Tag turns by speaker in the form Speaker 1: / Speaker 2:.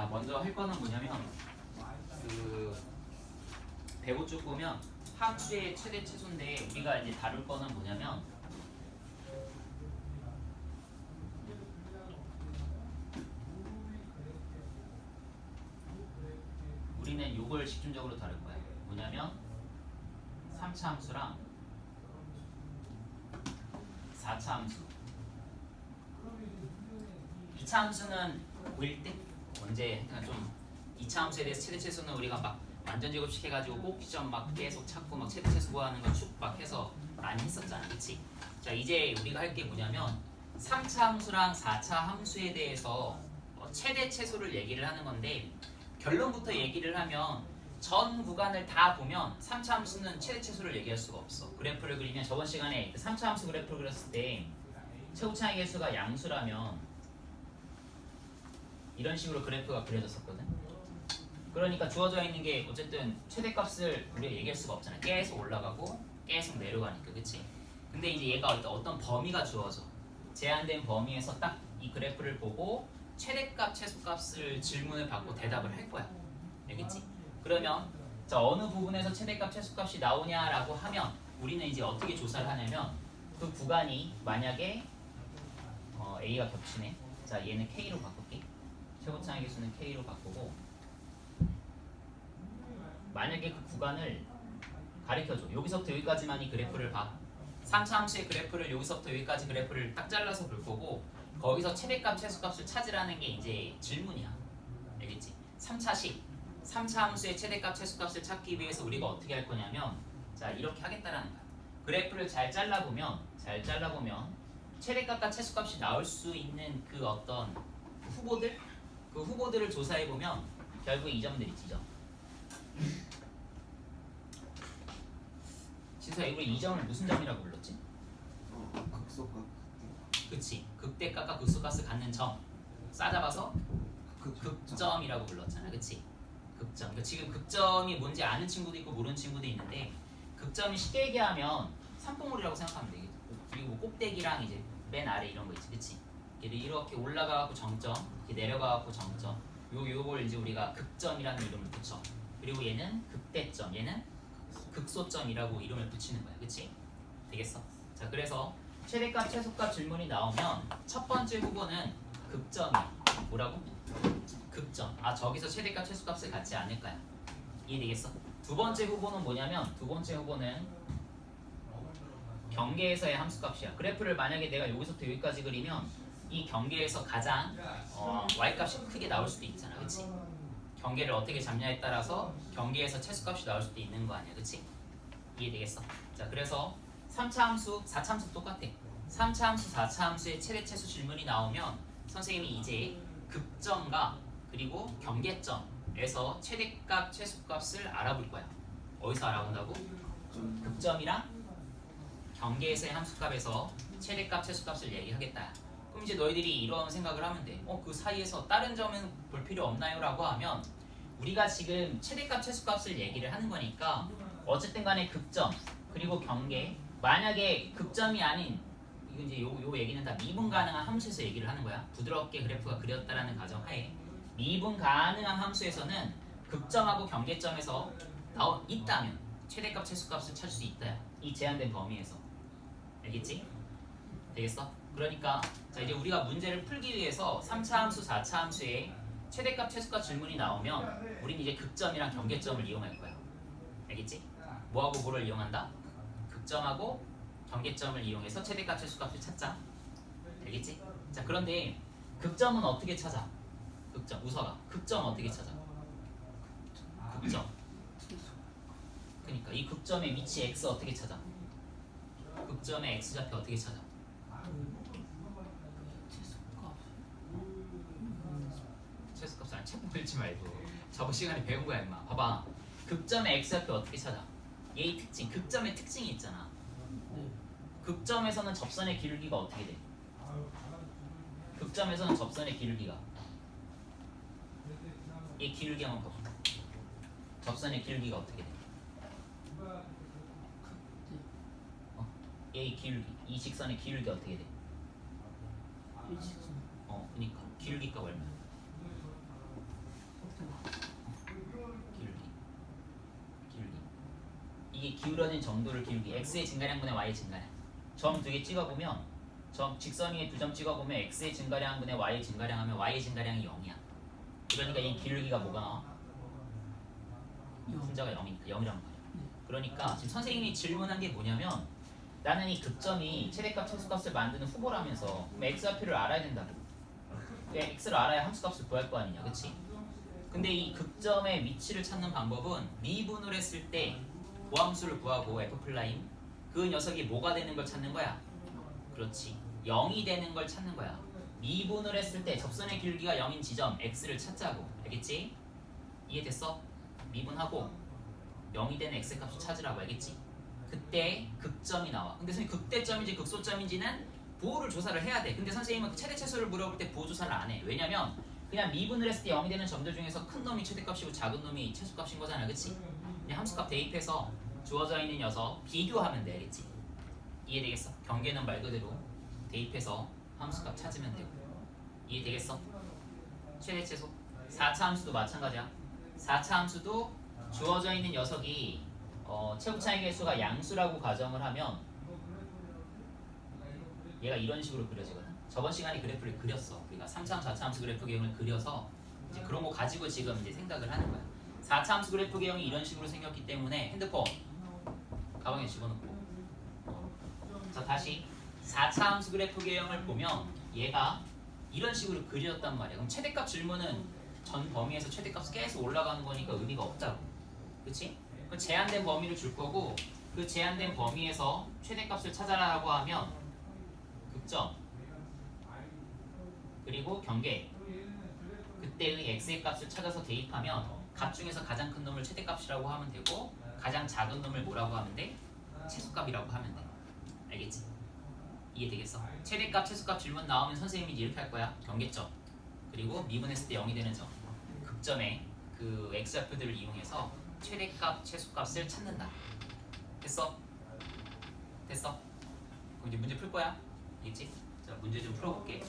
Speaker 1: 자, 먼저 할 거는 뭐냐면 그 배우 쭉 보면 함수의 최대 최소인데 우리가 이제 다룰 거는 뭐냐면 우리는 요걸 집중적으로 다룰 거야. 뭐냐면 3차 함수랑 4차 함수. 2차 함수는 보일 때 언제 좀 2차 함수에 대해서 최대 최소는 우리가 막 완전 제곱식 해가지고 꼭지점 막 계속 찾고 막 최대 최소 구하는 거 축 막 해서 많이 했었잖아, 그치? 자, 이제 우리가 할 게 뭐냐면 3차 함수랑 4차 함수에 대해서 최대 최소를 얘기를 하는 건데 결론부터 얘기를 하면 전 구간을 다 보면 3차 함수는 최대 최소를 얘기할 수가 없어. 그래프를 그리면 저번 시간에 3차 함수 그래프를 그렸을 때 최고차의 개수가 양수라면 이런 식으로 그래프가 그려졌었거든. 그러니까 주어져 있는 게 어쨌든 최대값을 우리가 얘기할 수가 없잖아. 계속 올라가고 계속 내려가니까, 그치? 근데 이제 얘가 어떤 범위가 주어져. 제한된 범위에서 딱 이 그래프를 보고 최대값, 최소값을 질문을 받고 대답을 할 거야. 알겠지? 그러면 자, 어느 부분에서 최대값, 최소값이 나오냐라고 하면 우리는 이제 어떻게 조사를 하냐면 그 구간이 만약에 A가 겹치네. 자, 얘는 K로 바꿀게. 최고차의 개수는 K로 바꾸고 만약에 그 구간을 가리켜줘. 여기서부터 여기까지만 이 그래프를 봐. 3차 함수의 그래프를 여기서부터 여기까지 그래프를 딱 잘라서 볼 거고 거기서 최대값, 최소값을 찾으라는 게 이제 질문이야. 알겠지? 3차식 3차 함수의 최대값, 최소값을 찾기 위해서 우리가 어떻게 할 거냐면 자, 이렇게 하겠다라는 거야. 그래프를 잘 잘라보면 최대값과 최소값이 나올 수 있는 그 어떤 후보들 그 후보들을 조사해보면 결국 이 점들이 지죠. 진짜 우리 이 점을 무슨 점이라고 불렀지?
Speaker 2: 극소값.
Speaker 1: 그치. 극대값과 극소값을 갖는 점 싸잡아서 극점이라고 불렀잖아. 그치? 극점. 그러니까 지금 극점이 뭔지 아는 친구도 있고 모르는 친구도 있는데 극점이 쉽게 얘기하면 산봉우리라고 생각하면 되겠죠. 그리고 꼭대기랑 이제 맨 아래 이런 거 있지. 그치? 이렇게 올라가고 정점, 이렇게 내려가고 정점. 요걸 이제 우리가 극점이라는 이름을 붙여. 그리고 얘는 극대점, 얘는 극소점이라고 이름을 붙이는 거야. 그치? 되겠어? 자, 그래서 최대값, 최소값 질문이 나오면 첫 번째 후보는 극점이야. 뭐라고? 극점. 아, 저기서 최대값, 최소값을 갖지 않을까요? 이해되겠어? 두 번째 후보는 뭐냐면 두 번째 후보는 경계에서의 함수값이야. 그래프를 만약에 내가 여기서부터 여기까지 그리면 이 경계에서 가장 y값이 크게 나올 수도 있잖아. 그치? 경계를 어떻게 잡냐에 따라서 경계에서 최소값이 나올 수도 있는 거 아니야. 그치? 이해되겠어? 자, 그래서 3차 함수, 4차 함수 똑같아. 3차 함수, 4차 함수의 최대 최소 질문이 나오면 선생님이 이제 극점과 그리고 경계점에서 최대값, 최소값을 알아볼 거야. 어디서 알아본다고? 극점이랑 경계에서의 함수값에서 최대값, 최소값을 얘기하겠다. 그럼 이제 너희들이 이런 생각을 하면 돼. 그 사이에서 다른 점은 볼 필요 없나요? 라고 하면 우리가 지금 최대값, 최소값을 얘기를 하는 거니까 어쨌든 간에 극점 그리고 경계 만약에 극점이 아닌 이거 이제 요 얘기는 다 미분 가능한 함수에서 얘기를 하는 거야. 부드럽게 그래프가 그렸다라는 가정하에 미분 가능한 함수에서는 극점하고 경계점에서 있다면 최대값, 최소값을 찾을 수 있다. 이 제한된 범위에서. 알겠지? 되겠어? 그러니까 자, 이제 우리가 문제를 풀기 위해서 3차 함수, 4차 함수에 최대값, 최소값 질문이 나오면 우린 이제 극점이랑 경계점을 이용할 거야. 알겠지? 뭐하고 뭐를 이용한다? 극점하고 경계점을 이용해서 최대값, 최소값을 찾자. 알겠지? 자, 그런데 극점은 어떻게 찾아? 극점, 우서가 극점 어떻게 찾아? 극점. 그러니까 이 극점의 위치 x 어떻게 찾아? 극점의 x좌표 어떻게 찾아? 최소값을 안 책 보지 말고 저번 시간에 배운 거야 임마. 봐봐. 극점의 x좌표 어떻게 찾아? 얘의 특징, 극점의 특징이 있잖아. 극점에서는 접선의 기울기가 어떻게 돼? 극점에서는 접선의 기울기가 얘 기울기 한번 봐봐. 접선의 기울기가 어떻게 돼? 얘의 기울기, 이 직선의 기울기 어떻게 돼?
Speaker 3: 일직선.
Speaker 1: 그니까 기울기가 얼마야? 이게 기울어진 정도를 기울기 x의 증가량분의 y의 증가량. 점 2개 찍어보면 직선 위에 2점 찍어보면 x의 증가량분의 y의 증가량 하면 y의 증가량이 0이야. 그러니까 이 기울기가 뭐가 나와? 분자가 0이니까 0이란 말이야. 그러니까 지금 선생님이 질문한 게 뭐냐면 나는 이 극점이 최대값 최소값을 만드는 후보라면서 그럼 x좌표를 알아야 된다고. x를 알아야 함수값을 구할 거 아니냐, 그치? 근데 이 극점의 위치를 찾는 방법은 미분을 했을 때 고함수를 구하고 f' 그 녀석이 뭐가 되는 걸 찾는 거야? 그렇지, 0이 되는 걸 찾는 거야. 미분을 했을 때 접선의 기울기가 0인 지점 x를 찾자고. 알겠지? 이해됐어? 미분하고 0이 되는 x 값을 찾으라고. 알겠지? 그때 극점이 나와. 근데 선생님 극대점인지 극소점인지는 부호를 조사를 해야 돼. 근데 선생님은 최대 최소를 물어볼 때 부호 조사를 안 해. 왜냐면 그냥 미분을 했을 때 0이 되는 점들 중에서 큰 놈이 최대값이고 작은 놈이 최소값인 거잖아. 그치? 그냥 함수값 대입해서 주어져 있는 녀석 비교하면 돼. 알겠지? 이해되겠어? 경계는 말 그대로 대입해서 함수값 찾으면 되고. 이해되겠어? 최대 최소 4차 함수도 마찬가지야. 4차 함수도 주어져 있는 녀석이 최고 차이 개수가 양수라고 가정을 하면 얘가 이런 식으로 그려지거든. 저번 시간에 그래프를 그렸어. 그러니까 3차 함수, 4차 함수 그래프 개형을 그려서 이제 그런 거 가지고 지금 이제 생각을 하는 거야. 4차 함수 그래프 개형이 이런 식으로 생겼기 때문에 핸드폰 가방에 집어넣고. 자, 다시 4차 함수 그래프 개형을 보면 얘가 이런 식으로 그려졌단 말이야. 그럼 최대값 질문은 전 범위에서 최대값이 계속 올라가는 거니까 의미가 없다고. 그치? 그 제한된 범위를 줄 거고 그 제한된 범위에서 최대값을 찾아라라고 하면 극점 그리고 경계 그때의 x의 값을 찾아서 대입하면 값 중에서 가장 큰 놈을 최대값이라고 하면 되고 가장 작은 놈을 뭐라고 하면 돼? 최소값이라고 하면 돼. 알겠지? 이해되겠어? 최대값, 최소값 질문 나오면 선생님이 이렇게 할 거야. 경계점 그리고 미분했을 때 0이 되는 점 극점의 그 x좌표들을 이용해서 최대값, 최소값을 찾는다. 됐어? 됐어? 그럼 이제 문제 풀 거야? 알겠지? 자, 문제 좀 풀어볼게.